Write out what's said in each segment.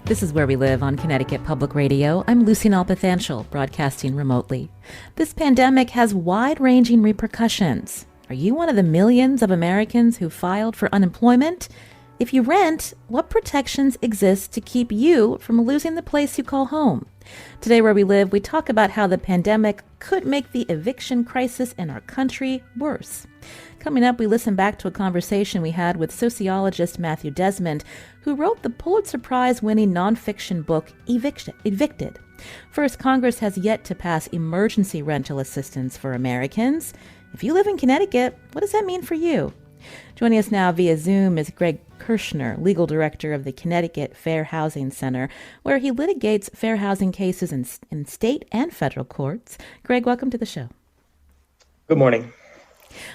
This is Where We Live on Connecticut Public Radio. I'm Lucy Nalpathanchel, broadcasting remotely. This pandemic has wide-ranging repercussions. Are you one of the millions of Americans who filed for unemployment? If you rent, what protections exist to keep you from losing the place you call home? Today, Where We Live, we talk about how the pandemic could make the eviction crisis in our country worse. Coming up, we listen back to a conversation we had with sociologist Matthew Desmond, who wrote the Pulitzer Prize-winning nonfiction book Evicted. First, Congress has yet to pass emergency rental assistance for Americans. If you live in Connecticut, what does that mean for you? Joining us now via Zoom is Greg Kirschner, legal director of the Connecticut Fair Housing Center, where he litigates fair housing cases in state and federal courts. Greg, welcome to the show. Good morning.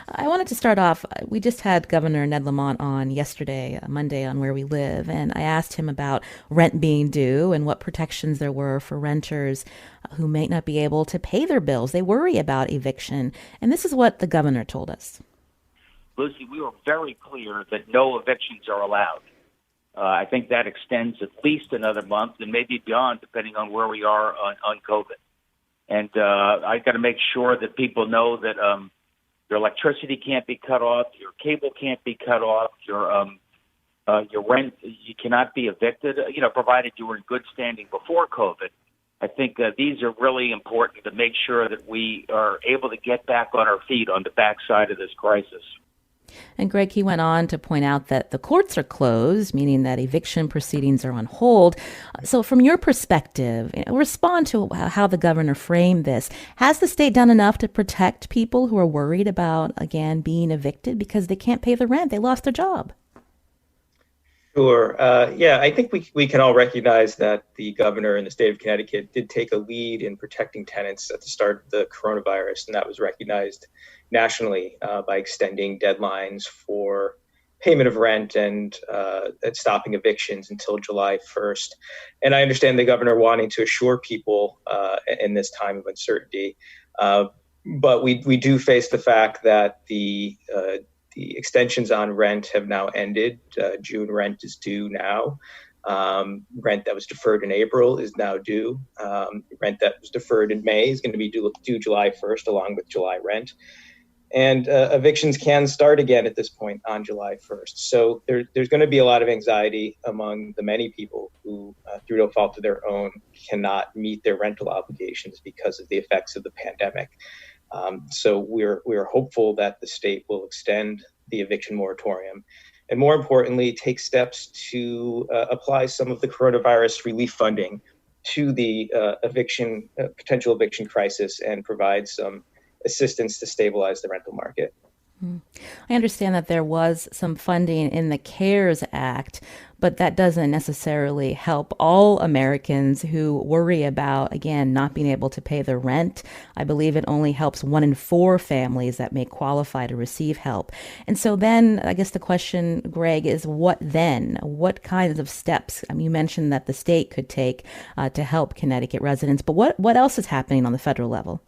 I wanted to start off, we just had Governor Ned Lamont on yesterday, Monday, on Where We Live, and I asked him about rent being due and what protections there were for renters who may not be able to pay their bills. They worry about eviction, and this is what the governor told us. Lucy, we were very clear that no evictions are allowed. I think that extends at least another month and maybe beyond, depending on where we are on COVID. And I got to make sure that people know that your electricity can't be cut off, your cable can't be cut off, your rent, you cannot be evicted, provided you were in good standing before COVID. I think these are really important to make sure that we are able to get back on our feet on the backside of this crisis. And Greg, he went on to point out that the courts are closed, meaning that eviction proceedings are on hold. So from your perspective, respond to how the governor framed this. Has the state done enough to protect people who are worried about, again, being evicted because they can't pay the rent? They lost their job. Sure. I think we can all recognize that the governor in the state of Connecticut did take a lead in protecting tenants at the start of the coronavirus, and that was recognized nationally by extending deadlines for payment of rent and stopping evictions until July 1st. And I understand the governor wanting to assure people in this time of uncertainty. But we do face the fact that the extensions on rent have now ended. June rent is due now. Rent that was deferred in April is now due. Rent that was deferred in May is going to be due July 1st, along with July rent. And evictions can start again at this point on July 1st. So there's going to be a lot of anxiety among the many people who, through no fault of their own, cannot meet their rental obligations because of the effects of the pandemic. So we're hopeful that the state will extend the eviction moratorium and, more importantly, take steps to apply some of the coronavirus relief funding to the potential eviction crisis and provide some assistance to stabilize the rental market. I understand that there was some funding in the CARES Act, but that doesn't necessarily help all Americans who worry about, again, not being able to pay their rent. I believe it only helps 1 in 4 families that may qualify to receive help. And so then I guess the question, Greg, is what then? What kinds of steps? I mean, you mentioned that the state could take to help Connecticut residents, but what else is happening on the federal level?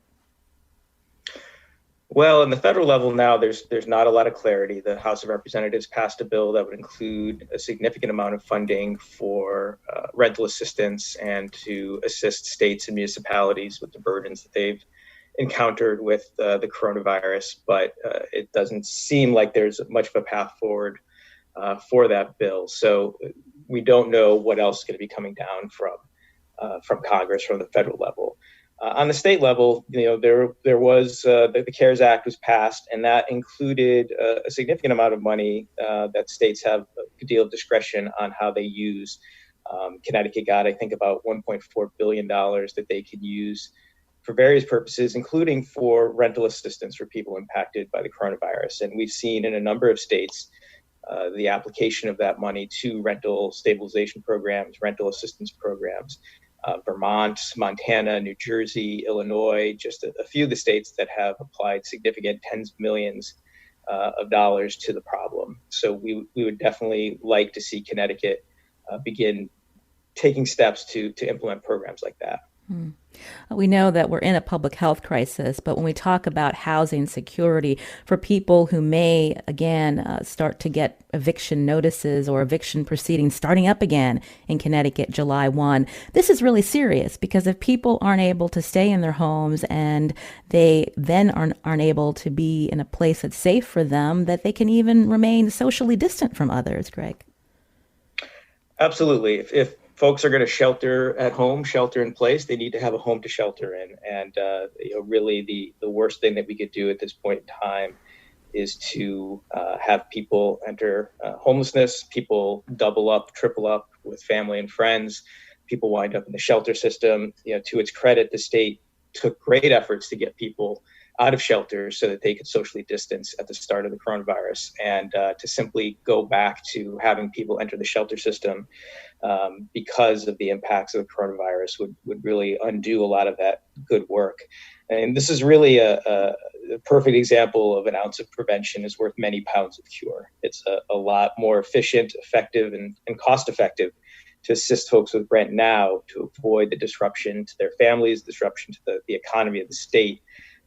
Well, in the federal level now, there's not a lot of clarity. The House of Representatives passed a bill that would include a significant amount of funding for rental assistance and to assist states and municipalities with the burdens that they've encountered with the coronavirus. But it doesn't seem like there's much of a path forward for that bill. So we don't know what else is going to be coming down from Congress, from the federal level. On the state level, there was the CARES Act was passed, and that included a significant amount of money that states have a good deal of discretion on how they use. Connecticut got, I think, about $1.4 billion that they could use for various purposes, including for rental assistance for people impacted by the coronavirus. And we've seen in a number of states the application of that money to rental stabilization programs, rental assistance programs. Vermont, Montana, New Jersey, Illinois, just a few of the states that have applied significant tens of millions of dollars to the problem. So we would definitely like to see Connecticut begin taking steps to implement programs like that. We know that we're in a public health crisis, but when we talk about housing security for people who may, again, start to get eviction notices or eviction proceedings starting up again in Connecticut July 1, this is really serious because if people aren't able to stay in their homes and they then aren't able to be in a place that's safe for them, that they can even remain socially distant from others, Greg. Absolutely. If folks are going to shelter at home, shelter in place, they need to have a home to shelter in. And really the worst thing that we could do at this point in time is to have people enter homelessness, people double up, triple up with family and friends, people wind up in the shelter system. To its credit, the state took great efforts to get people out of shelters so that they could socially distance at the start of the coronavirus. And to simply go back to having people enter the shelter system because of the impacts of the coronavirus would really undo a lot of that good work. And this is really a perfect example of an ounce of prevention is worth many pounds of cure. It's a lot more efficient, effective, and cost effective to assist folks with rent now to avoid the disruption to their families, disruption to the economy of the state,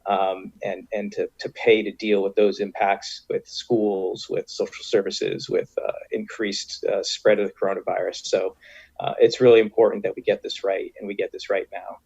and to pay to deal with those impacts with schools, with social services, with increased spread of the coronavirus. So it's really important that we get this right, and we get this right now.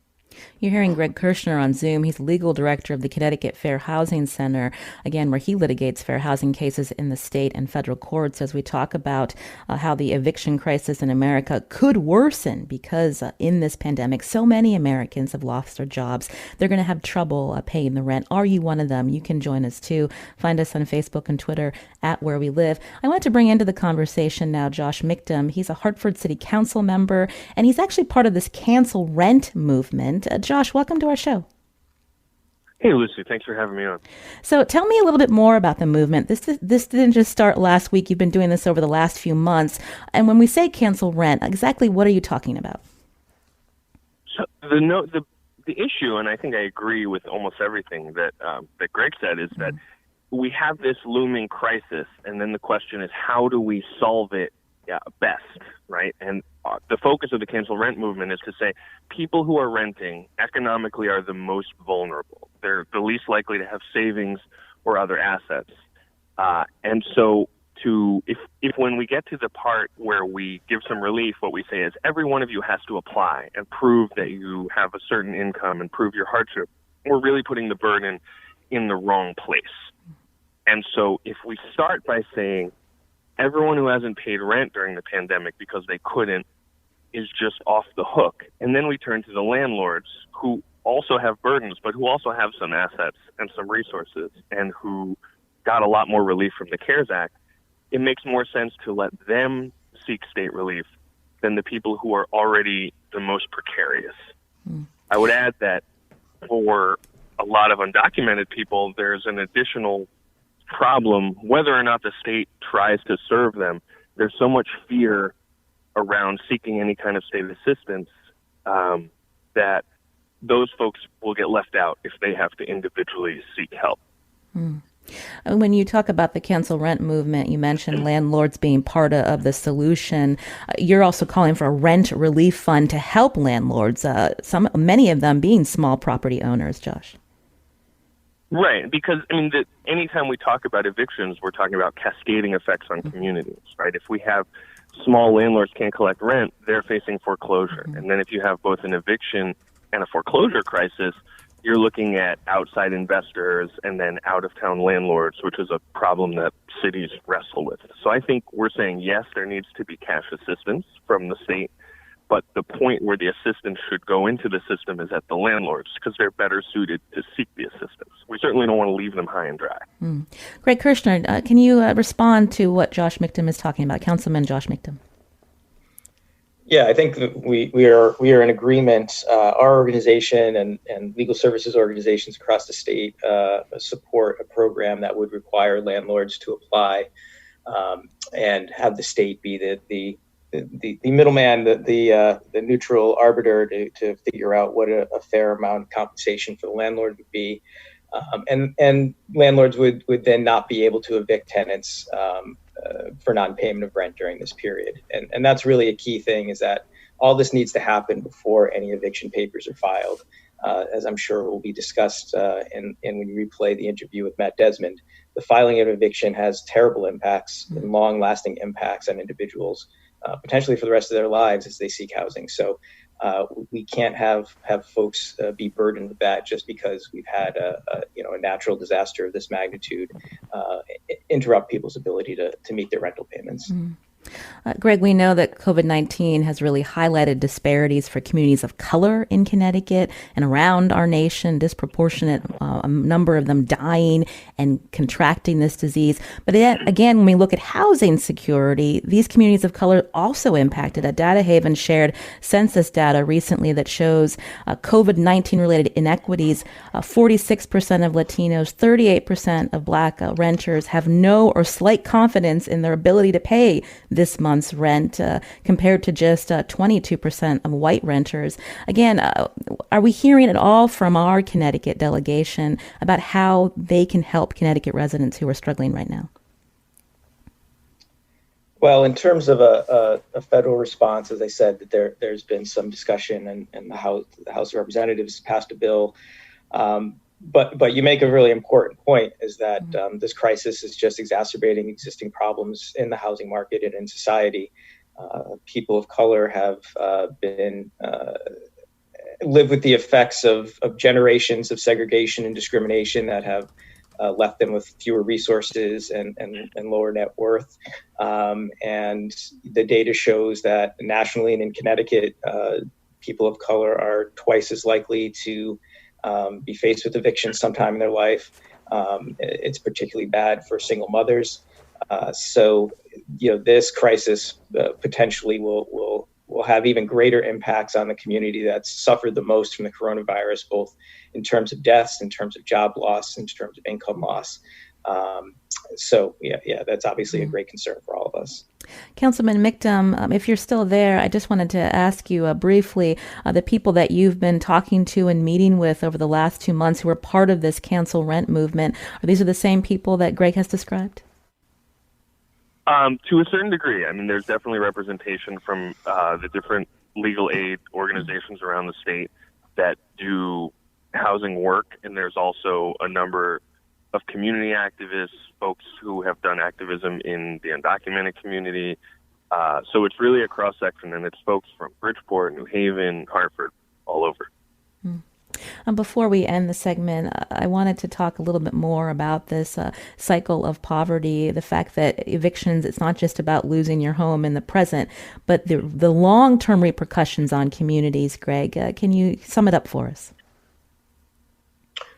You're hearing Greg Kirschner on Zoom. He's legal director of the Connecticut Fair Housing Center, again, where he litigates fair housing cases in the state and federal courts as we talk about how the eviction crisis in America could worsen because in this pandemic, so many Americans have lost their jobs. They're going to have trouble paying the rent. Are you one of them? You can join us too. Find us on Facebook and Twitter at Where We Live. I want to bring into the conversation now Josh Michtom. He's a Hartford City Council member, and he's actually part of this cancel rent movement. Josh, welcome to our show. Hey, Lucy. Thanks for having me on. So tell me a little bit more about the movement. This didn't just start last week. You've been doing this over the last few months. And when we say cancel rent, exactly what are you talking about? So the issue, and I think I agree with almost everything that Greg said, is that we have this looming crisis, and then the question is, how do we solve it best, right? And the focus of the cancel rent movement is to say people who are renting economically are the most vulnerable. They're the least likely to have savings or other assets. And so if when we get to the part where we give some relief, what we say is every one of you has to apply and prove that you have a certain income and prove your hardship, we're really putting the burden in the wrong place. And so if we start by saying everyone who hasn't paid rent during the pandemic because they couldn't is just off the hook. And then we turn to the landlords who also have burdens, but who also have some assets and some resources and who got a lot more relief from the CARES Act. It makes more sense to let them seek state relief than the people who are already the most precarious. I would add that for a lot of undocumented people, there's an additional problem. Whether or not the state tries to serve them, there's so much fear around seeking any kind of state assistance that those folks will get left out if they have to individually seek help. When you talk about the cancel rent movement, you mentioned landlords being part of the solution. You're also calling for a rent relief fund to help landlords, many of them being small property owners, Josh. Right, because, anytime we talk about evictions, we're talking about cascading effects on communities, right? If we have small landlords can't collect rent, they're facing foreclosure. And then if you have both an eviction and a foreclosure crisis, you're looking at outside investors and then out-of-town landlords, which is a problem that cities wrestle with. So I think we're saying, yes, there needs to be cash assistance from the state, but the point where the assistance should go into the system is at the landlords because they're better suited to seek the assistance. We certainly don't want to leave them high and dry. Greg Kirschner, can you respond to what Josh Michtom is talking about, Councilman Josh Michtom? Yeah, I think that we are in agreement. Our organization and legal services organizations across the state support a program that would require landlords to apply and have the state be the middleman, the neutral arbiter to figure out what a fair amount of compensation for the landlord would be. And landlords would then not be able to evict tenants for non-payment of rent during this period. And that's really a key thing, is that all this needs to happen before any eviction papers are filed. As I'm sure will be discussed and when you replay the interview with Matt Desmond, the filing of eviction has terrible impacts and long-lasting impacts on individuals, potentially for the rest of their lives as they seek housing. So we can't have folks be burdened with that just because we've had a natural disaster of this magnitude interrupt people's ability to meet their rental payments. Mm. Greg, we know that COVID-19 has really highlighted disparities for communities of color in Connecticut and around our nation, disproportionate a number of them dying and contracting this disease. But again, when we look at housing security, these communities of color also impacted. Data Haven shared census data recently that shows COVID-19 related inequities. 46% of Latinos, 38% of Black renters have no or slight confidence in their ability to pay this month's rent compared to just 22% of white renters. Again, are we hearing at all from our Connecticut delegation about how they can help Connecticut residents who are struggling right now? Well, in terms of a federal response, as I said, that there's been some discussion and the House of Representatives passed a bill. But you make a really important point, is that this crisis is just exacerbating existing problems in the housing market and in society. People of color have lived with the effects of generations of segregation and discrimination that have left them with fewer resources and lower net worth. And the data shows that nationally and in Connecticut, people of color are twice as likely to be faced with eviction sometime in their life. It's particularly bad for single mothers. So, this crisis potentially will have even greater impacts on the community that's suffered the most from the coronavirus, both in terms of deaths, in terms of job loss, in terms of income loss. So, that's obviously a great concern for all of us. Councilman Mictum, if you're still there, I just wanted to ask you briefly, the people that you've been talking to and meeting with over the last 2 months who are part of this cancel rent movement, are these the same people that Greg has described? To a certain degree. I mean, there's definitely representation from the different legal aid organizations around the state that do housing work, and there's also a number of community activists, folks who have done activism in the undocumented community. So it's really a cross-section, and it's folks from Bridgeport, New Haven, Hartford, all over. Before we end the segment, I wanted to talk a little bit more about this cycle of poverty, the fact that evictions, it's not just about losing your home in the present, but the long-term repercussions on communities. Greg, can you sum it up for us?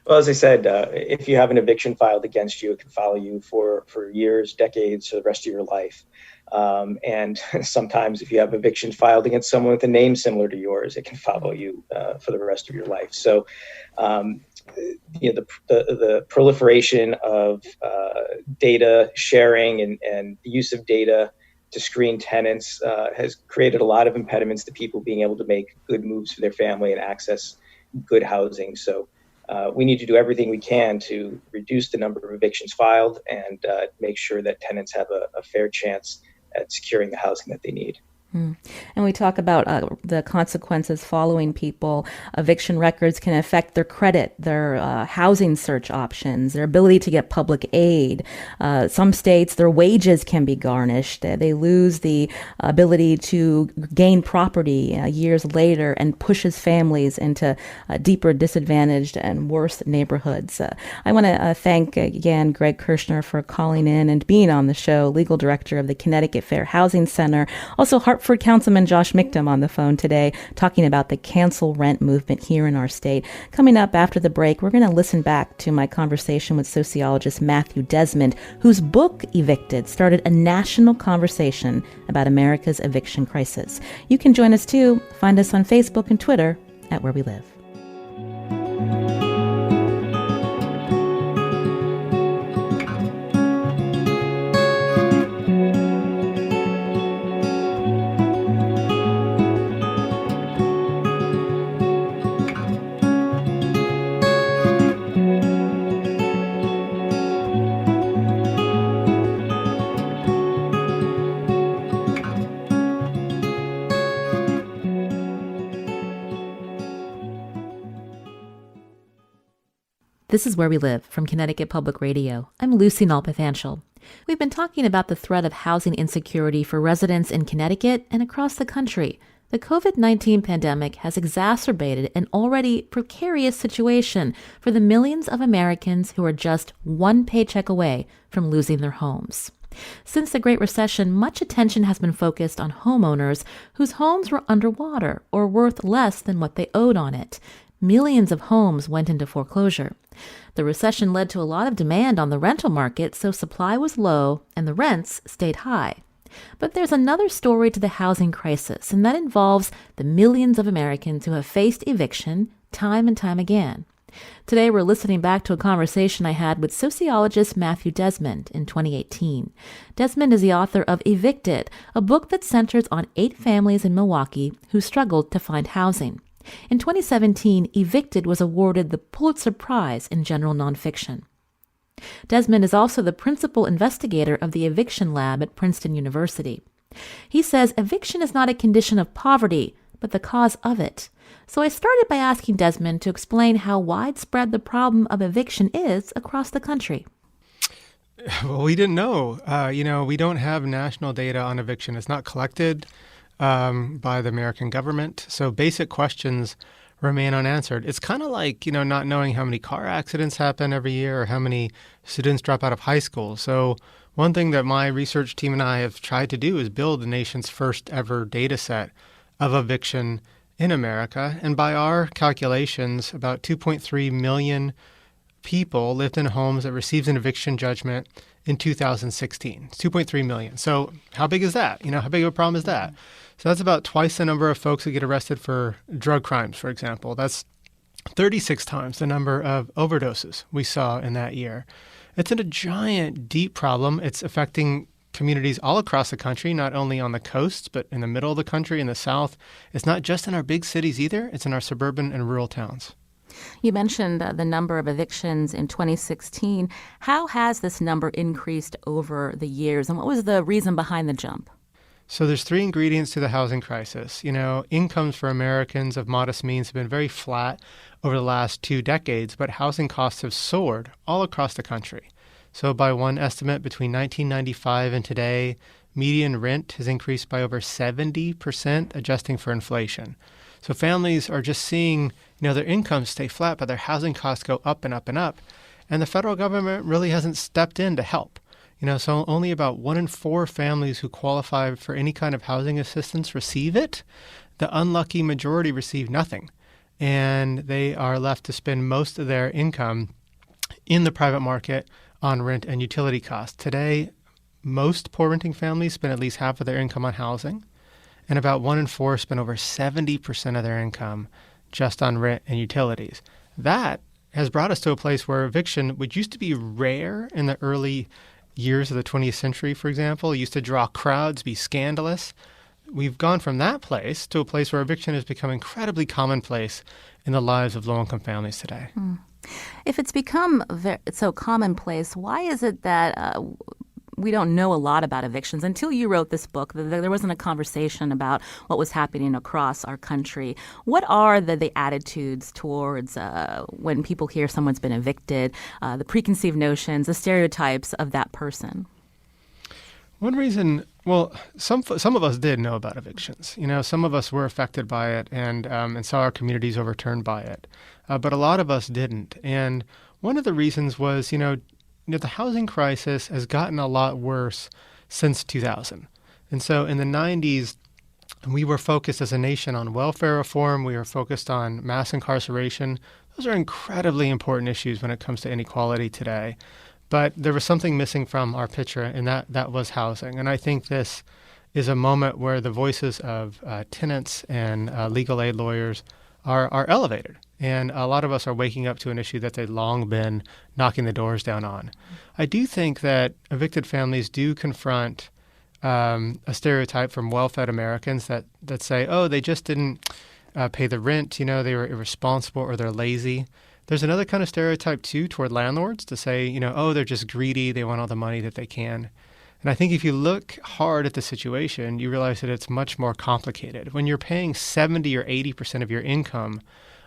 Well, as I said, if you have an eviction filed against you, it can follow you for years, decades, for the rest of your life. And sometimes if you have eviction filed against someone with a name similar to yours, it can follow you for the rest of your life. So, the proliferation of data sharing and the use of data to screen tenants has created a lot of impediments to people being able to make good moves for their family and access good housing. So we need to do everything we can to reduce the number of evictions filed and make sure that tenants have a fair chance at securing the housing that they need. And we talk about the consequences following people. Eviction records can affect their credit, their housing search options, their ability to get public aid. Some states, their wages can be garnished. They lose the ability to gain property years later, and pushes families into deeper disadvantaged and worse neighborhoods. I want to thank again Greg Kirschner for calling in and being on the show, legal director of the Connecticut Fair Housing Center. Also, Hartford Councilman Josh Mictum on the phone today, talking about the cancel rent movement here in our state. Coming up after the break, we're going to listen back to my conversation with sociologist Matthew Desmond, whose book, Evicted, started a national conversation about America's eviction crisis. You can join us too. Find us on Facebook and Twitter at Where We Live. This is Where We Live from Connecticut Public Radio. I'm Lucy Nalpathanchel. We've been talking about the threat of housing insecurity for residents in Connecticut and across the country. The COVID-19 pandemic has exacerbated an already precarious situation for the millions of Americans who are just one paycheck away from losing their homes. Since the Great Recession, much attention has been focused on homeowners whose homes were underwater or worth less than what they owed on it. Millions of homes went into foreclosure. The recession led to a lot of demand on the rental market, so supply was low and the rents stayed high. But there's another story to the housing crisis, and that involves the millions of Americans who have faced eviction time and time again. Today, we're listening back to a conversation I had with sociologist Matthew Desmond in 2018. Desmond is the author of Evicted, a book that centers on 8 families in Milwaukee who struggled to find housing. In 2017, Evicted was awarded the Pulitzer Prize in general nonfiction. Desmond is also the principal investigator of the Eviction Lab at Princeton University. He says eviction is not a condition of poverty, but the cause of it. So I started by asking Desmond to explain how widespread the problem of eviction is across the country. Well, we didn't know. We don't have national data on eviction. It's not collected by the American government. So basic questions remain unanswered. It's kind of like, not knowing how many car accidents happen every year or how many students drop out of high school. So one thing that my research team and I have tried to do is build the nation's first ever data set of eviction in America. And by our calculations, about 2.3 million people lived in homes that received an eviction judgment in 2016. It's 2.3 million. So how big is that? How big of a problem is that? So that's about twice the number of folks that get arrested for drug crimes, for example. That's 36 times the number of overdoses we saw in that year. It's a giant, deep problem. It's affecting communities all across the country, not only on the coasts, but in the middle of the country, in the South. It's not just in our big cities either. It's in our suburban and rural towns. You mentioned the number of evictions in 2016. How has this number increased over the years, and what was the reason behind the jump? So there's 3 ingredients to the housing crisis. Incomes for Americans of modest means have been very flat over the last 2 decades, but housing costs have soared all across the country. So by one estimate, between 1995 and today, median rent has increased by over 70%, adjusting for inflation. So families are just seeing, their incomes stay flat, but their housing costs go up and up and up. And the federal government really hasn't stepped in to help. So only about 1 in 4 families who qualify for any kind of housing assistance receive it. The unlucky majority receive nothing. And they are left to spend most of their income in the private market on rent and utility costs. Today, most poor renting families spend at least half of their income on housing. And about 1 in 4 spend over 70% of their income just on rent and utilities. That has brought us to a place where eviction, which used to be rare in the early years of the 20th century, for example, used to draw crowds, be scandalous. We've gone from that place to a place where eviction has become incredibly commonplace in the lives of low-income families today. If it's become so commonplace, why is it that we don't know a lot about evictions? Until you wrote this book, there wasn't a conversation about what was happening across our country. What are the attitudes towards when people hear someone's been evicted, the preconceived notions, the stereotypes of that person? One reason, some of us did know about evictions. Some of us were affected by it and saw our communities overturned by it. But a lot of us didn't. And one of the reasons was, the housing crisis has gotten a lot worse since 2000. And so in the 90s, we were focused as a nation on welfare reform. We were focused on mass incarceration. Those are incredibly important issues when it comes to inequality today. But there was something missing from our picture, and that was housing. And I think this is a moment where the voices of tenants and legal aid lawyers are elevated. And a lot of us are waking up to an issue that they've long been knocking the doors down on. I do think that evicted families do confront a stereotype from well-fed Americans that say, they just didn't pay the rent, they were irresponsible or they're lazy. There's another kind of stereotype, too, toward landlords to say, they're just greedy, they want all the money that they can. And I think if you look hard at the situation, you realize that it's much more complicated. When you're paying 70 or 80% of your income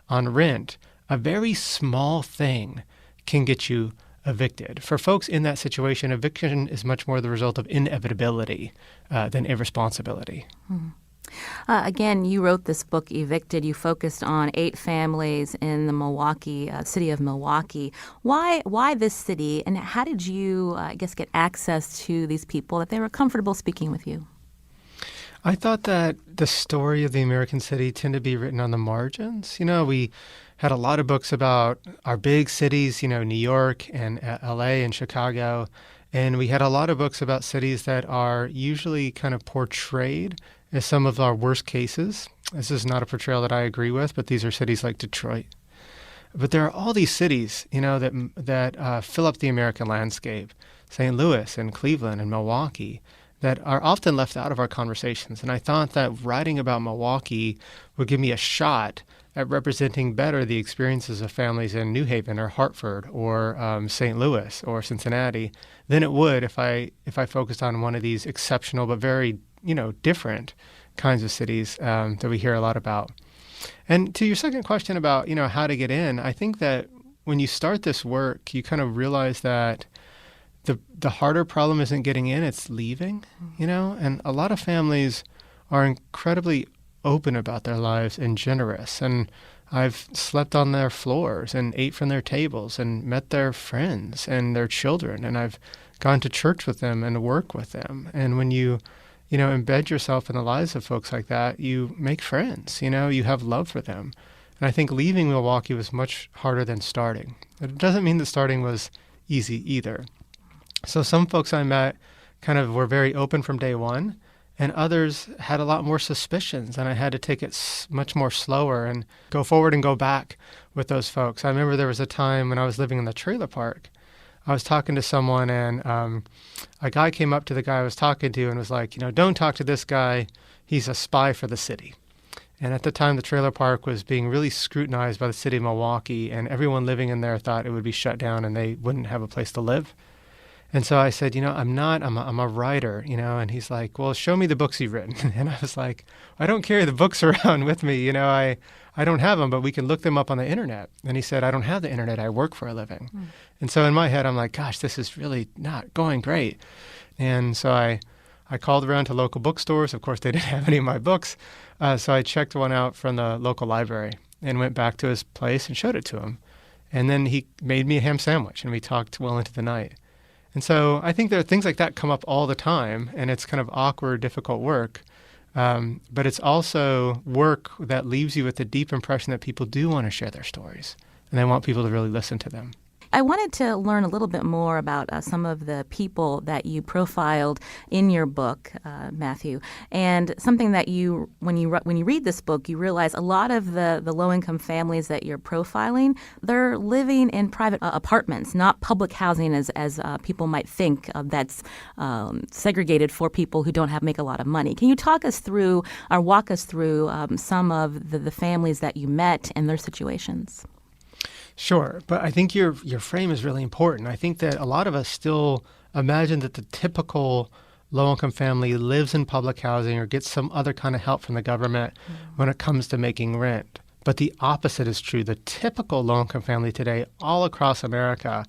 on rent, a very small thing can get you evicted. For folks in that situation, eviction is much more the result of inevitability than irresponsibility. Again, you wrote this book, Evicted. You focused on 8 families in the city of Milwaukee. Why this city, and how did you, get access to these people that they were comfortable speaking with you? I thought that the story of the American city tended to be written on the margins. We had a lot of books about our big cities, New York and LA and Chicago. And we had a lot of books about cities that are usually kind of portrayed as some of our worst cases. This is not a portrayal that I agree with, but these are cities like Detroit. But there are all these cities, that fill up the American landscape, St. Louis and Cleveland and Milwaukee, that are often left out of our conversations. And I thought that writing about Milwaukee would give me a shot at representing better the experiences of families in New Haven or Hartford or St. Louis or Cincinnati than it would if I focused on one of these exceptional but very different kinds of cities that we hear a lot about. And to your second question about how to get in, I think that when you start this work, you kind of realize that the harder problem isn't getting in, it's leaving, and a lot of families are incredibly open about their lives and generous. And I've slept on their floors and ate from their tables and met their friends and their children. And I've gone to church with them and work with them. And when you embed yourself in the lives of folks like that, you make friends, you have love for them. And I think leaving Milwaukee was much harder than starting. It doesn't mean that starting was easy either. So some folks I met kind of were very open from day one, and others had a lot more suspicions, and I had to take it much more slower and go forward and go back with those folks. I remember there was a time when I was living in the trailer park. I was talking to someone, and a guy came up to the guy I was talking to and was like, don't talk to this guy. He's a spy for the city. And at the time, the trailer park was being really scrutinized by the city of Milwaukee, and everyone living in there thought it would be shut down and they wouldn't have a place to live. And so I said, I'm a writer, and he's like, well, show me the books you've written. And I was like, I don't carry the books around with me. I don't have them, but we can look them up on the internet. And he said, I don't have the internet. I work for a living. And so in my head, I'm like, gosh, this is really not going great. And so I called around to local bookstores. Of course, they didn't have any of my books. So I checked one out from the local library and went back to his place and showed it to him. And then he made me a ham sandwich, and we talked well into the night. And so I think there are things like that come up all the time, and it's kind of awkward, difficult work. But it's also work that leaves you with a deep impression that people do want to share their stories, and they want people to really listen to them. I wanted to learn a little bit more about some of the people that you profiled in your book, Matthew, and something that when you read this book, you realize a lot of the low-income families that you're profiling, they're living in private apartments, not public housing as people might think that's segregated for people who don't make a lot of money. Can you walk us through some of the families that you met and their situations? Sure, but I think your frame is really important. I think that a lot of us still imagine that the typical low-income family lives in public housing or gets some other kind of help from the government when it comes to making rent. But the opposite is true. The typical low-income family today all across America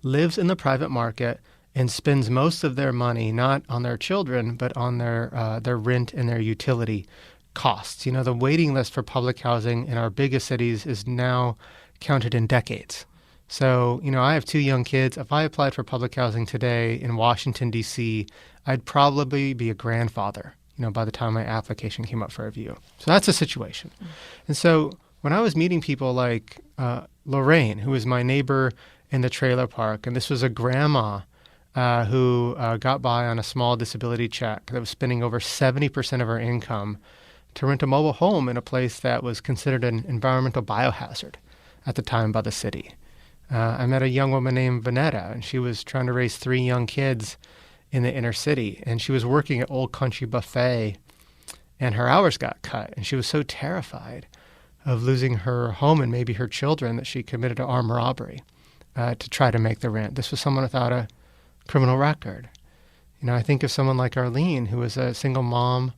lives in the private market and spends most of their money not on their children, but on their rent and their utility costs. The waiting list for public housing in our biggest cities is now counted in decades. So, I have 2 young kids. If I applied for public housing today in Washington, D.C., I'd probably be a grandfather, by the time my application came up for review. So that's a situation. And so when I was meeting people like Lorraine, who was my neighbor in the trailer park, and this was a grandma who got by on a small disability check that was spending over 70% of her income to rent a mobile home in a place that was considered an environmental biohazard at the time by the city. I met a young woman named Vanetta, and she was trying to raise 3 young kids in the inner city, and she was working at Old Country Buffet, and her hours got cut, and she was so terrified of losing her home and maybe her children that she committed an armed robbery to try to make the rent. This was someone without a criminal record. I think of someone like Arlene, who was a single mom,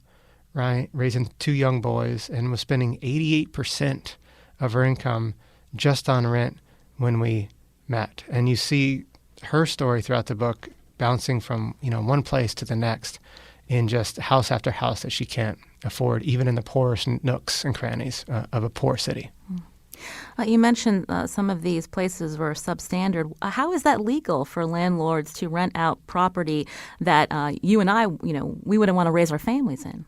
right, raising 2 young boys, and was spending 88% of her income just on rent when we met. And you see her story throughout the book bouncing from, one place to the next in just house after house that she can't afford, even in the poorest nooks and crannies of a poor city. You mentioned some of these places were substandard. How is that legal for landlords to rent out property that you and I, we wouldn't want to raise our families in?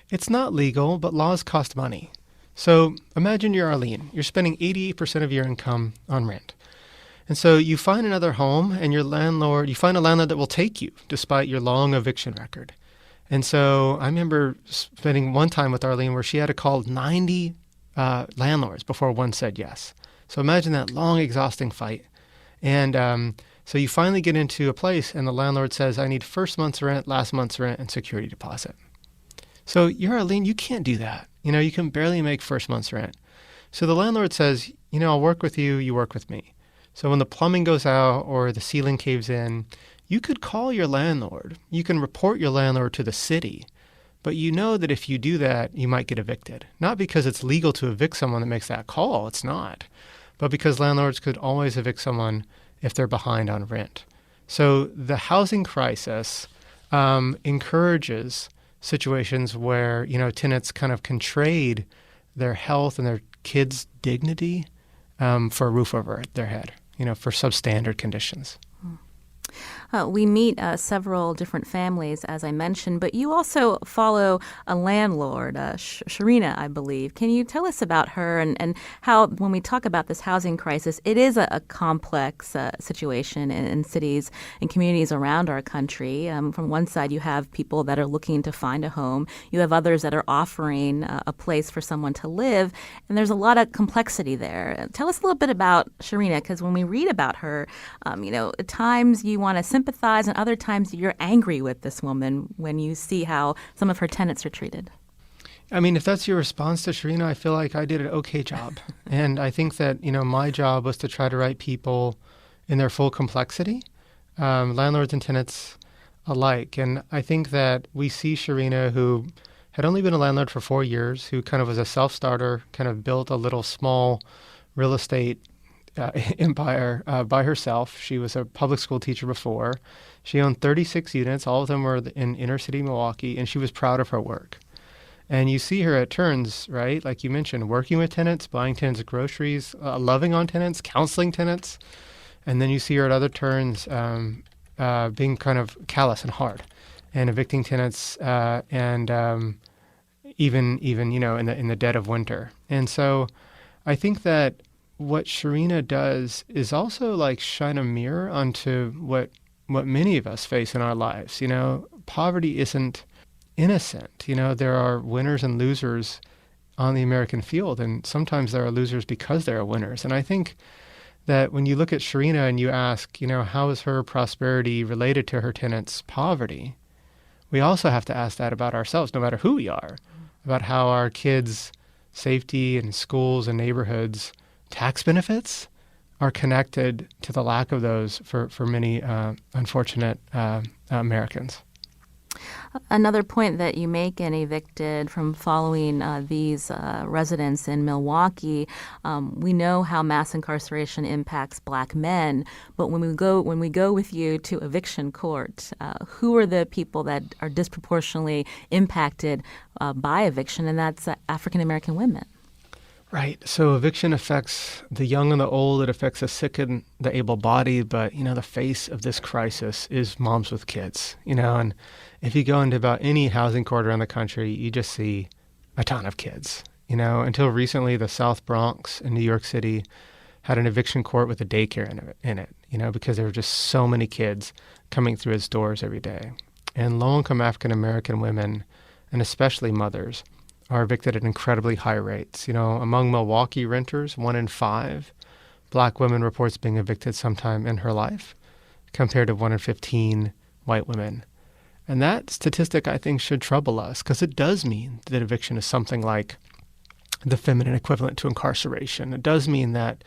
It's not legal, but laws cost money. So imagine you're Arlene. You're spending 88% of your income on rent. And so you find another home and you find a landlord that will take you despite your long eviction record. And so I remember spending one time with Arlene where she had to call 90 landlords before one said yes. So imagine that long, exhausting fight. And so you finally get into a place and the landlord says, I need first month's rent, last month's rent, and security deposit. So you're Arlene, you can't do that. You can barely make first month's rent. So the landlord says, I'll work with you, you work with me. So when the plumbing goes out or the ceiling caves in, you could call your landlord. You can report your landlord to the city. But you know that if you do that, you might get evicted. Not because it's legal to evict someone that makes that call. It's not. But because landlords could always evict someone if they're behind on rent. So the housing crisis encourages situations where, tenants kind of can trade their health and their kids' dignity for a roof over their head, for substandard conditions. We meet several different families, as I mentioned, but you also follow a landlord, Sharina, I believe. Can you tell us about her and how, when we talk about this housing crisis, it is a complex situation in cities and communities around our country. From one side, you have people that are looking to find a home. You have others that are offering a place for someone to live, and there's a lot of complexity there. Tell us a little bit about Sharina, because when we read about her, at times you want to sympathize, and other times you're angry with this woman when you see how some of her tenants are treated. I mean, if that's your response to Sharina, I feel like I did an okay job. And I think that, my job was to try to write people in their full complexity, landlords and tenants alike. And I think that we see Sharina, who had only been a landlord for 4 years, who kind of was a self-starter, kind of built a little small real estate empire by herself. She was a public school teacher before. She owned 36 units. All of them were in inner city Milwaukee, and she was proud of her work. And you see her at turns, right? Like you mentioned, working with tenants, buying tenants groceries, loving on tenants, counseling tenants. And then you see her at other turns being kind of callous and hard and evicting tenants and even in the dead of winter. And so I think that what Sharina does is also like shine a mirror onto what many of us face in our lives. Poverty isn't innocent. There are winners and losers on the American field, and sometimes there are losers because there are winners. And I think that when you look at Sharina and you ask, how is her prosperity related to her tenants' poverty, we also have to ask that about ourselves, no matter who we are, about how our kids' safety and schools and neighborhoods tax benefits are connected to the lack of those for many unfortunate Americans. Another point that you make in Evicted from following these residents in Milwaukee, we know how mass incarceration impacts Black men, but when we go with you to eviction court, who are the people that are disproportionately impacted by eviction, and that's African American women. Right. So eviction affects the young and the old. It affects the sick and the able-bodied. But, the face of this crisis is moms with kids, and if you go into about any housing court around the country, you just see a ton of kids. Until recently, the South Bronx in New York City had an eviction court with a daycare in it, because there were just so many kids coming through its doors every day. And low-income African-American women, and especially mothers, are evicted at incredibly high rates. Among Milwaukee renters, 1 in 5 Black women reports being evicted sometime in her life, compared to 1 in 15 white women. And that statistic, I think, should trouble us, because it does mean that eviction is something like the feminine equivalent to incarceration. It does mean that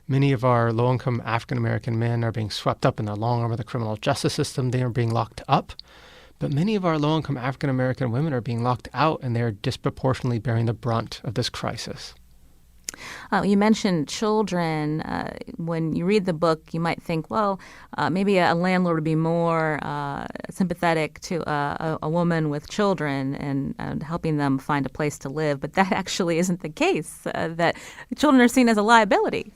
many of our low-income African-American men are being swept up in the long arm of the criminal justice system. They are being locked up. But many of our low-income African-American women are being locked out, and they're disproportionately bearing the brunt of this crisis. You mentioned children. When you read the book, you might think, well, maybe a landlord would be more sympathetic to a woman with children and helping them find a place to live. But that actually isn't the case, that children are seen as a liability.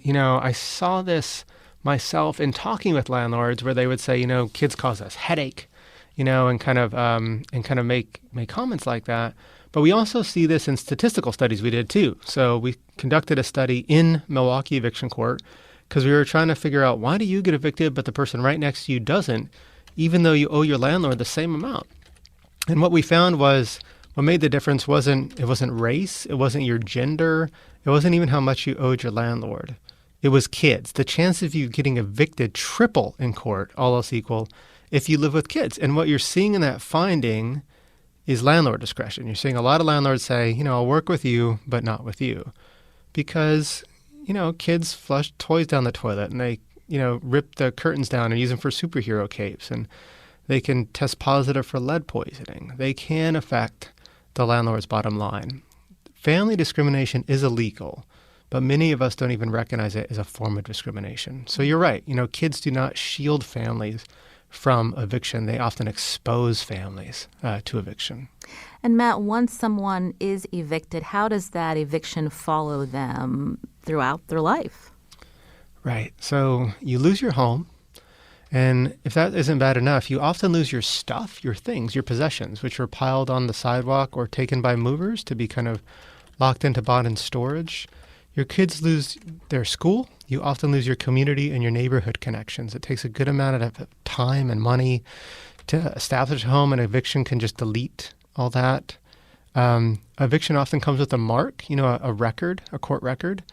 I saw this myself in talking with landlords where they would say, kids cause us headache, and kind of make comments like that. But we also see this in statistical studies we did too. So we conducted a study in Milwaukee eviction court because we were trying to figure out, why do you get evicted but the person right next to you doesn't, even though you owe your landlord the same amount? And what we found was what made the difference wasn't race, it wasn't your gender, it wasn't even how much you owed your landlord. It was kids. The chance of you getting evicted triple in court, all else equal, if you live with kids. And what you're seeing in that finding is landlord discretion. You're seeing a lot of landlords say, I'll work with you, but not with you. Because, kids flush toys down the toilet and they, rip the curtains down and use them for superhero capes. And they can test positive for lead poisoning. They can affect the landlord's bottom line. Family discrimination is illegal, but many of us don't even recognize it as a form of discrimination. So you're right. Kids do not shield families from eviction. They often expose families to eviction. And Matt, once someone is evicted, how does that eviction follow them throughout their life? Right. So you lose your home. And if that isn't bad enough, you often lose your stuff, your things, your possessions, which are piled on the sidewalk or taken by movers to be kind of locked into bond storage. Your kids lose their school. You often lose your community and your neighborhood connections. It takes a good amount of time and money to establish a home, and eviction can just delete all that. Eviction often comes with a mark, a record, a court record,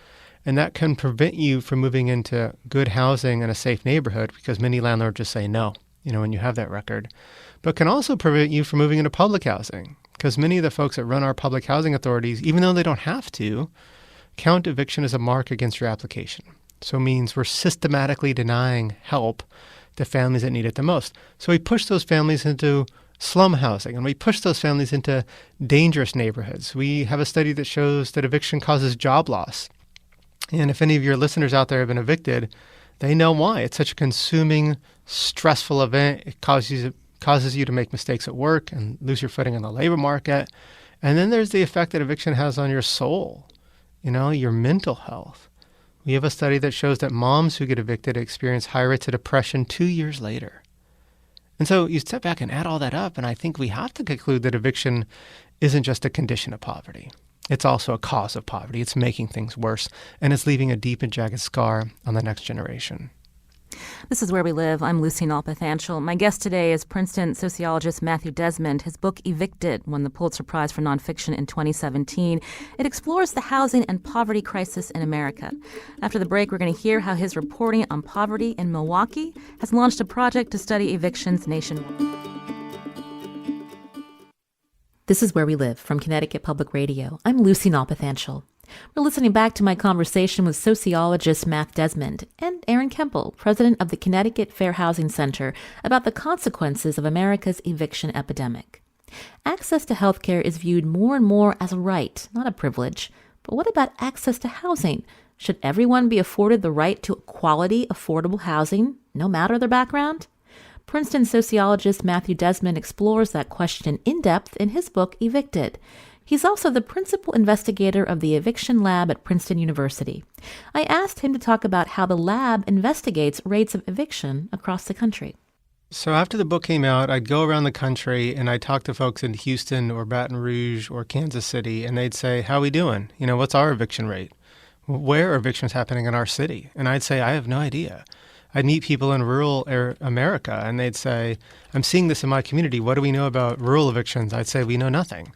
and that can prevent you from moving into good housing in a safe neighborhood because many landlords just say no, when you have that record. But can also prevent you from moving into public housing because many of the folks that run our public housing authorities, even though they don't have to, count eviction as a mark against your application. So it means we're systematically denying help to families that need it the most. So we push those families into slum housing, and we push those families into dangerous neighborhoods. We have a study that shows that eviction causes job loss. And if any of your listeners out there have been evicted, they know why. It's such a consuming, stressful event. It causes you to make mistakes at work and lose your footing in the labor market. And then there's the effect that eviction has on your soul, your mental health. We have a study that shows that moms who get evicted experience higher rates of depression 2 years later. And so you step back and add all that up, and I think we have to conclude that eviction isn't just a condition of poverty. It's also a cause of poverty. It's making things worse, and it's leaving a deep and jagged scar on the next generation. This is Where We Live. I'm Lucy Nalpathanchel. My guest today is Princeton sociologist Matthew Desmond. His book, Evicted, won the Pulitzer Prize for Nonfiction in 2017. It explores the housing and poverty crisis in America. After the break, we're going to hear how his reporting on poverty in Milwaukee has launched a project to study evictions nationwide. This is Where We Live from Connecticut Public Radio. I'm Lucy Nalpathanchel. We're listening back to my conversation with sociologist Matthew Desmond and Aaron Kemple, president of the Connecticut Fair Housing Center, about the consequences of America's eviction epidemic. Access to health care is viewed more and more as a right, not a privilege. But what about access to housing? Should everyone be afforded the right to quality, affordable housing, no matter their background? Princeton sociologist Matthew Desmond explores that question in depth in his book, Evicted. He's also the principal investigator of the Eviction Lab at Princeton University. I asked him to talk about how the lab investigates rates of eviction across the country. So after the book came out, I'd go around the country and I'd talk to folks in Houston or Baton Rouge or Kansas City, and they'd say, how are we doing? What's our eviction rate? Where are evictions happening in our city? And I'd say, I have no idea. I'd meet people in rural America, and they'd say, I'm seeing this in my community. What do we know about rural evictions? I'd say, we know nothing.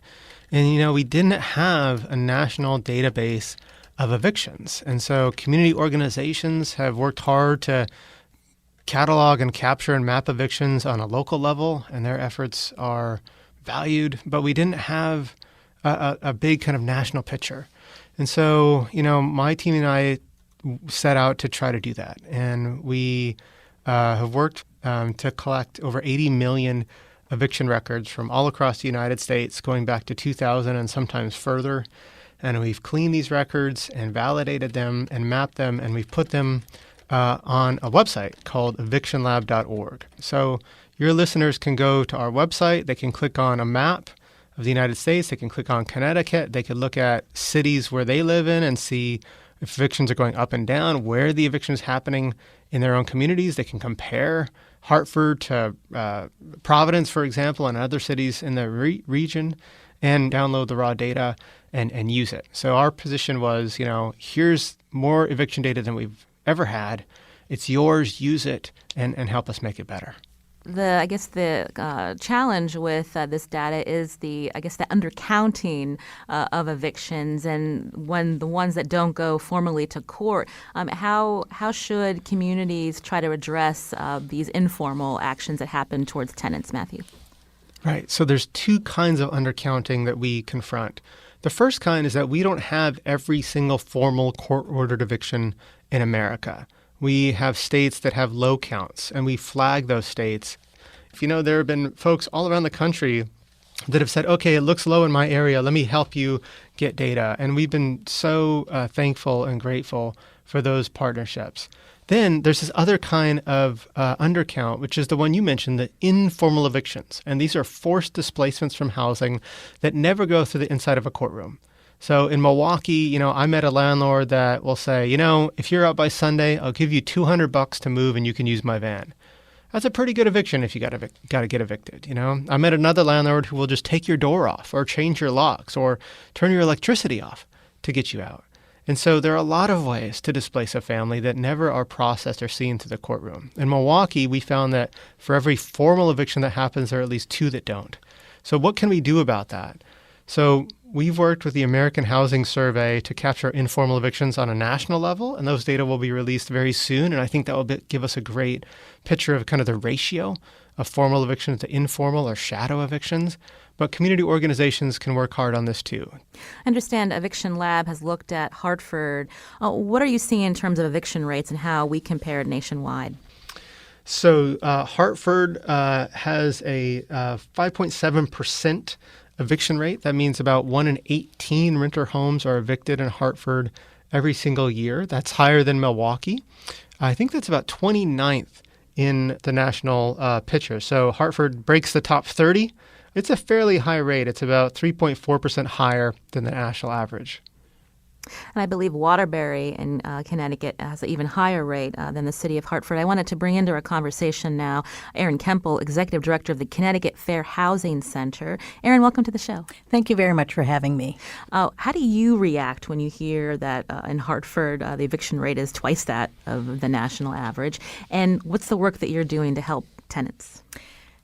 And, we didn't have a national database of evictions. And so community organizations have worked hard to catalog and capture and map evictions on a local level, and their efforts are valued. But we didn't have a big kind of national picture. And so, my team and I set out to try to do that. And we have worked to collect over 80 million eviction records from all across the United States, going back to 2000 and sometimes further. and we've cleaned these records and validated them and mapped them, and we've put them on a website called evictionlab.org. So your listeners can go to our website. They can click on a map of the United States. They can click on Connecticut. They can look at cities where they live in and see if evictions are going up and down, where the eviction is happening in their own communities. They can compare Hartford to Providence, for example, and other cities in the region, and download the raw data and use it. So our position was, here's more eviction data than we've ever had. It's yours. Use it and help us make it better. The challenge with this data is the undercounting of evictions, and when the ones that don't go formally to court. How should communities try to address these informal actions that happen towards tenants, Matthew? Right. So there's two kinds of undercounting that we confront. The first kind is that we don't have every single formal court-ordered eviction in America. We have states that have low counts, and we flag those states. There have been folks all around the country that have said, okay, it looks low in my area. Let me help you get data. And we've been so thankful and grateful for those partnerships. Then there's this other kind of undercount, which is the one you mentioned, the informal evictions. And these are forced displacements from housing that never go through the inside of a courtroom. So in Milwaukee, I met a landlord that will say, if you're out by Sunday, I'll give you $200 to move and you can use my van. That's a pretty good eviction if you got to get evicted. I met another landlord who will just take your door off or change your locks or turn your electricity off to get you out. And so there are a lot of ways to displace a family that never are processed or seen through the courtroom. In Milwaukee, we found that for every formal eviction that happens, there are at least 2 that don't. So what can we do about that? So we've worked with the American Housing Survey to capture informal evictions on a national level, and those data will be released very soon. And I think that will give us a great picture of kind of the ratio of formal evictions to informal or shadow evictions. But community organizations can work hard on this too. I understand Eviction Lab has looked at Hartford. What are you seeing in terms of eviction rates and how we compare nationwide? So Hartford has a 5.7% eviction rate. That means about 1 in 18 renter homes are evicted in Hartford every single year. That's higher than Milwaukee. I think that's about 29th in the national picture. So Hartford breaks the top 30. It's a fairly high rate. It's about 3.4% higher than the national average. And I believe Waterbury in Connecticut has an even higher rate than the city of Hartford. I wanted to bring into our conversation now Erin Kemple, Executive Director of the Connecticut Fair Housing Center. Erin, welcome to the show. Thank you very much for having me. How do you react when you hear that in Hartford the eviction rate is twice that of the national average? And what's the work that you're doing to help tenants?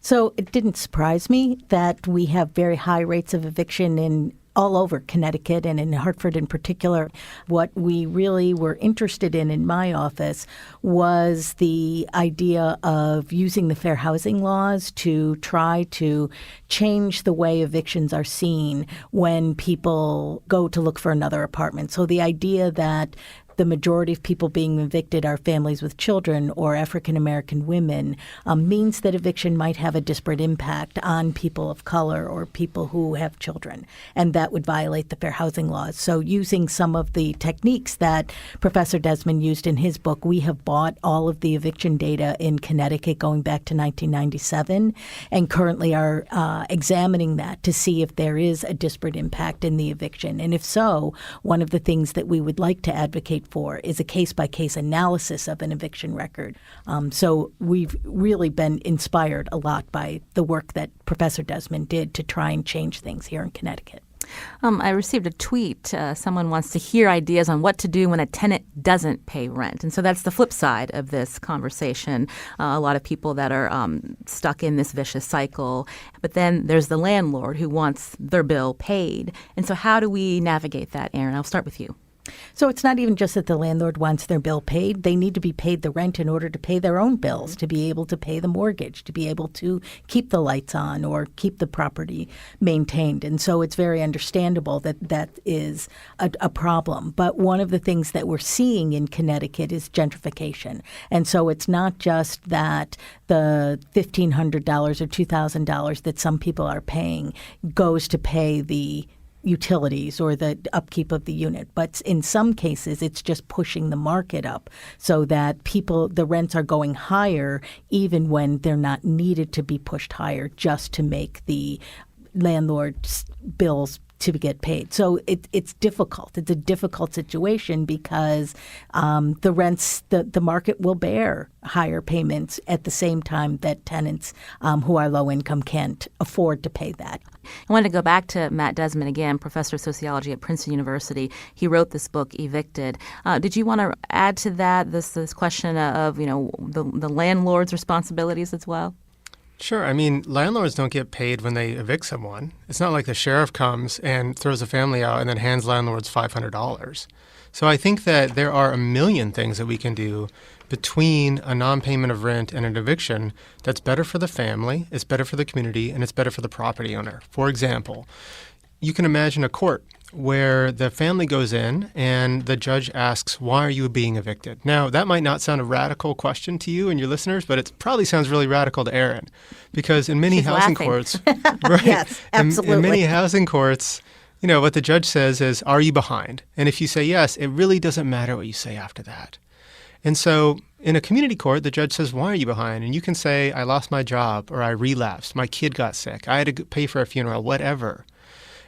So it didn't surprise me that we have very high rates of eviction in all over Connecticut and in Hartford in particular. What we really were interested in my office was the idea of using the fair housing laws to try to change the way evictions are seen when people go to look for another apartment. So the idea that the majority of people being evicted are families with children or African-American women means that eviction might have a disparate impact on people of color or people who have children, and that would violate the fair housing laws. So using some of the techniques that Professor Desmond used in his book, we have bought all of the eviction data in Connecticut going back to 1997 and currently are examining that to see if there is a disparate impact in the eviction. And if so, one of the things that we would like to advocate for is a case-by-case analysis of an eviction record. So we've really been inspired a lot by the work that Professor Desmond did to try and change things here in Connecticut. I received a tweet. Someone wants to hear ideas on what to do when a tenant doesn't pay rent. And so that's the flip side of this conversation. A lot of people that are stuck in this vicious cycle. But then there's the landlord who wants their bill paid. And so how do we navigate that, Erin? I'll start with you. So it's not even just that the landlord wants their bill paid. They need to be paid the rent in order to pay their own bills, to be able to pay the mortgage, to be able to keep the lights on or keep the property maintained. And so it's very understandable that that is a problem. But one of the things that we're seeing in Connecticut is gentrification. And so it's not just that the $1,500 or $2,000 that some people are paying goes to pay the utilities or the upkeep of the unit. But in some cases, it's just pushing the market up so that the rents are going higher even when they're not needed to be pushed higher just to make the landlord's bills to get paid. So it's difficult. It's a difficult situation because the rents, the market will bear higher payments at the same time that tenants who are low income can't afford to pay that. I wanted to go back to Matt Desmond again, professor of sociology at Princeton University. He wrote this book, Evicted. Did you want to add to that this question of the landlord's responsibilities as well? Sure. I mean, landlords don't get paid when they evict someone. It's not like the sheriff comes and throws a family out and then hands landlords $500. So I think that there are a million things that we can do between a non-payment of rent and an eviction that's better for the family, it's better for the community, and it's better for the property owner. For example, you can imagine a court where the family goes in and the judge asks, why are you being evicted? Now, that might not sound a radical question to you and your listeners, but it probably sounds really radical to Erin, because in many housing courts, right? Yes, absolutely. In many housing courts, what the judge says is, are you behind? And if you say yes, it really doesn't matter what you say after that. And so in a community court, the judge says, why are you behind? And you can say, I lost my job, or I relapsed, my kid got sick, I had to pay for a funeral, whatever.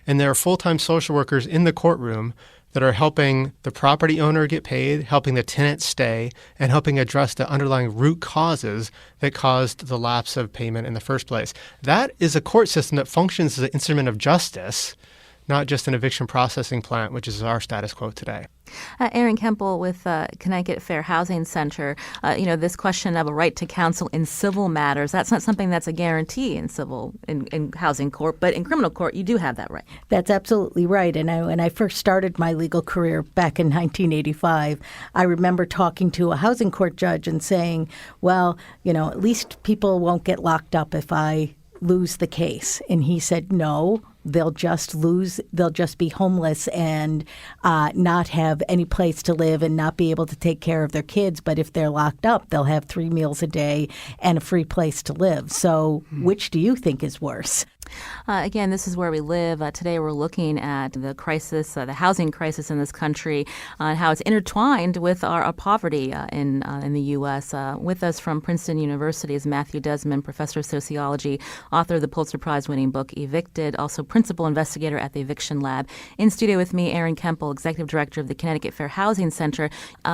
And there are full-time social workers in the courtroom that are helping the property owner get paid, helping the tenant stay, and helping address the underlying root causes that caused the lapse of payment in the first place. That is a court system that functions as an instrument of justice, not just an eviction processing plant, which is our status quo today. Erin Kempel with Connecticut Fair Housing Center, this question of a right to counsel in civil matters, that's not something that's a guarantee in housing court, but in criminal court, you do have that right. That's absolutely right. And when I first started my legal career back in 1985, I remember talking to a housing court judge and saying, well, at least people won't get locked up if I lose the case. And he said, no. They'll just be homeless and not have any place to live and not be able to take care of their kids. But if they're locked up, they'll have 3 meals a day and a free place to live. So which do you think is worse? Again, this is where we live. Today we're looking at the crisis, the housing crisis in this country, and how it's intertwined with our poverty in the U.S. With us from Princeton University is Matthew Desmond, professor of sociology, author of the Pulitzer Prize-winning book Evicted, also principal investigator at the Eviction Lab. In studio with me, Erin Kempel, executive director of the Connecticut Fair Housing Center.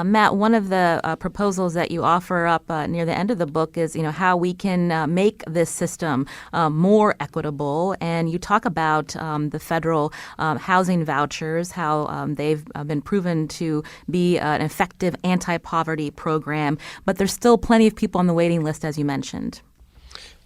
Matt, one of the proposals that you offer up near the end of the book is, how we can make this system more equitable. And you talk about the federal housing vouchers, how they've been proven to be an effective anti-poverty program, but there's still plenty of people on the waiting list, as you mentioned.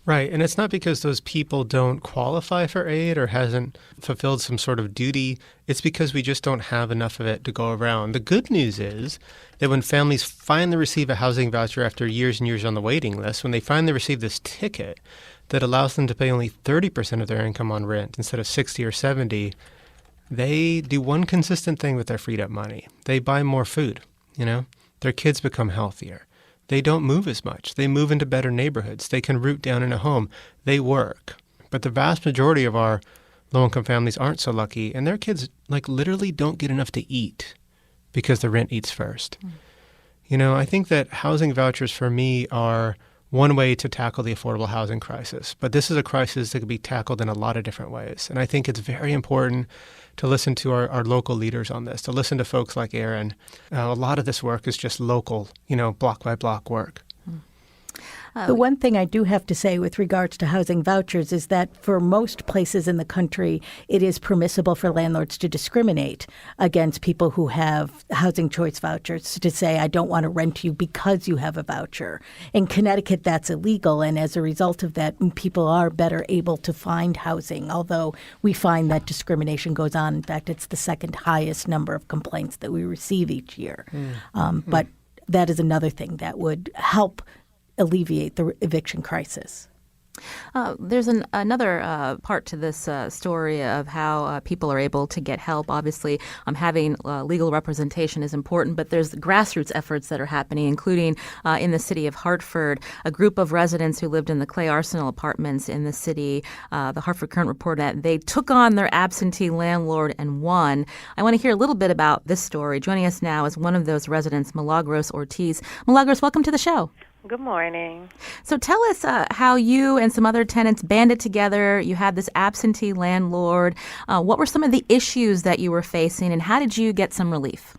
Right. And it's not because those people don't qualify for aid or hasn't fulfilled some sort of duty. It's because we just don't have enough of it to go around. The good news is that when families finally receive a housing voucher after years and years on the waiting list, when they finally receive this ticket that allows them to pay only 30% of their income on rent instead of 60 or 70, they do one consistent thing with their freed up money. They buy more food, Their kids become healthier. They don't move as much. They move into better neighborhoods. They can root down in a home. They work. But the vast majority of our low-income families aren't so lucky, and their kids literally don't get enough to eat because the rent eats first. I think that housing vouchers for me are one way to tackle the affordable housing crisis. But this is a crisis that can be tackled in a lot of different ways. And I think it's very important to listen to our local leaders on this, to listen to folks like Erin. A lot of this work is just local, block by block work. The one thing I do have to say with regards to housing vouchers is that for most places in the country, it is permissible for landlords to discriminate against people who have housing choice vouchers, to say, I don't want to rent you because you have a voucher. In Connecticut, that's illegal. And as a result of that, people are better able to find housing, although we find that discrimination goes on. In fact, it's the second highest number of complaints that we receive each year. But that is another thing that would help alleviate the eviction crisis. There's another part to this story of how people are able to get help. Obviously, having legal representation is important, but there's grassroots efforts that are happening, including in the city of Hartford. A group of residents who lived in the Clay Arsenal apartments in the city, the Hartford Current reported that they took on their absentee landlord and won. I want to hear a little bit about this story. Joining us now is one of those residents, Milagros Ortiz. Milagros, welcome to the show. Good morning. So tell us how you and some other tenants banded together. You had this absentee landlord. What were some of the issues that you were facing, and how did you get some relief?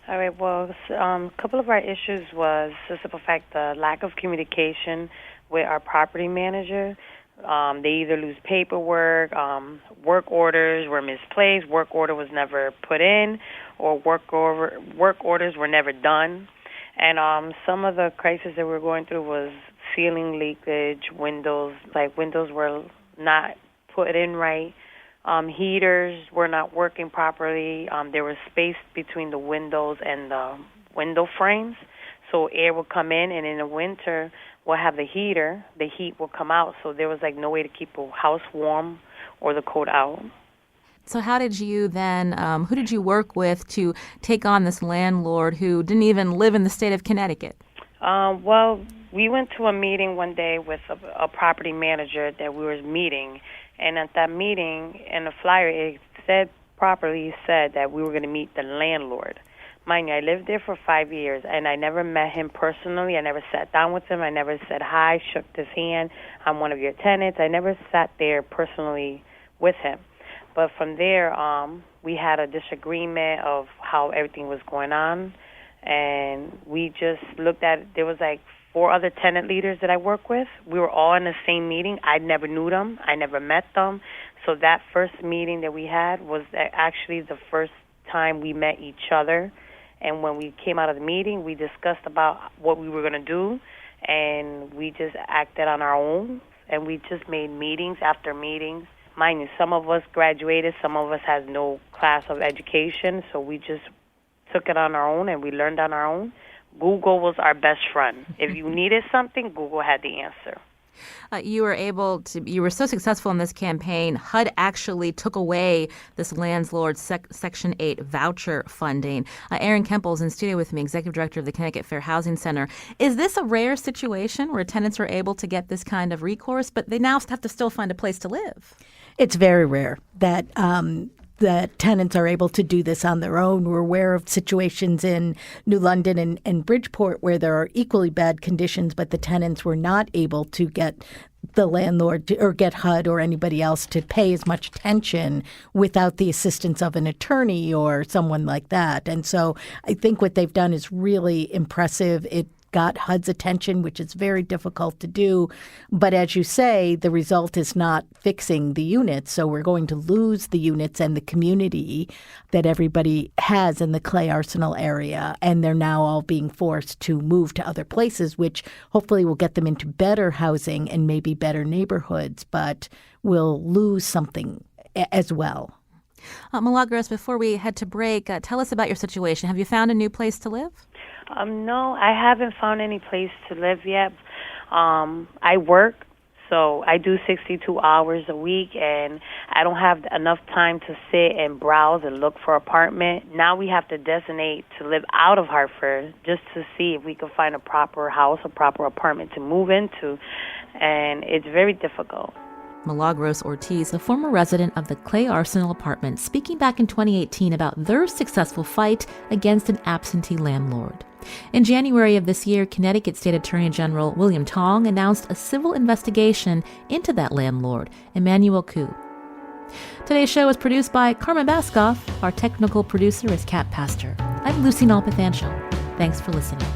All right, well, a couple of our issues was the simple fact the lack of communication with our property manager. They either lose paperwork, work orders were misplaced, work order was never put in, or work orders were never done. And some of the crisis that we were going through was ceiling leakage, windows were not put in right, heaters were not working properly, there was space between the windows and the window frames, so air would come in, and in the winter we'll have the heater, the heat will come out, so there was no way to keep a house warm or the cold out. So how did you then, who did you work with to take on this landlord who didn't even live in the state of Connecticut? Well, we went to a meeting one day with a property manager that we were meeting, and at that meeting, in the flyer, it said that we were going to meet the landlord. Mind you, I lived there for 5 years, and I never met him personally. I never sat down with him. I never said hi, shook his hand. I'm one of your tenants. I never sat there personally with him. But from there, we had a disagreement of how everything was going on, and we just looked at it. There was 4 other tenant leaders that I work with. We were all in the same meeting. I never knew them. I never met them. So that first meeting that we had was actually the first time we met each other. And when we came out of the meeting, we discussed about what we were going to do, and we just acted on our own, and we just made meetings after meetings. Mind you, some of us graduated, some of us had no class of education, so we just took it on our own and we learned on our own. Google was our best friend. If you needed something, Google had the answer. You were so successful in this campaign, HUD actually took away this landlord Section 8 voucher funding. Erin Kempel's in studio with me, Executive Director of the Connecticut Fair Housing Center. Is this a rare situation where tenants are able to get this kind of recourse, but they now have to still find a place to live? It's very rare that tenants are able to do this on their own. We're aware of situations in New London and Bridgeport where there are equally bad conditions, but the tenants were not able to get the landlord or get HUD or anybody else to pay as much attention without the assistance of an attorney or someone like that. And so I think what they've done is really impressive. It got HUD's attention, which is very difficult to do. But as you say, the result is not fixing the units. So we're going to lose the units and the community that everybody has in the Clay Arsenal area. And they're now all being forced to move to other places, which hopefully will get them into better housing and maybe better neighborhoods, but will lose something as well. Milagros, before we head to break, tell us about your situation. Have you found a new place to live? No, I haven't found any place to live yet. I work, so I do 62 hours a week, and I don't have enough time to sit and browse and look for an apartment. Now we have to designate to live out of Hartford just to see if we can find a proper house, a proper apartment to move into, and it's very difficult. Milagros Ortiz, a former resident of the Clay Arsenal apartment, speaking back in 2018 about their successful fight against an absentee landlord. In January of this year, Connecticut State Attorney General William Tong announced a civil investigation into that landlord, Emmanuel Koo. Today's show is produced by Carmen Baskoff. Our technical producer is Kat Pastor. I'm Lucy Nalpathanchel. Thanks for listening.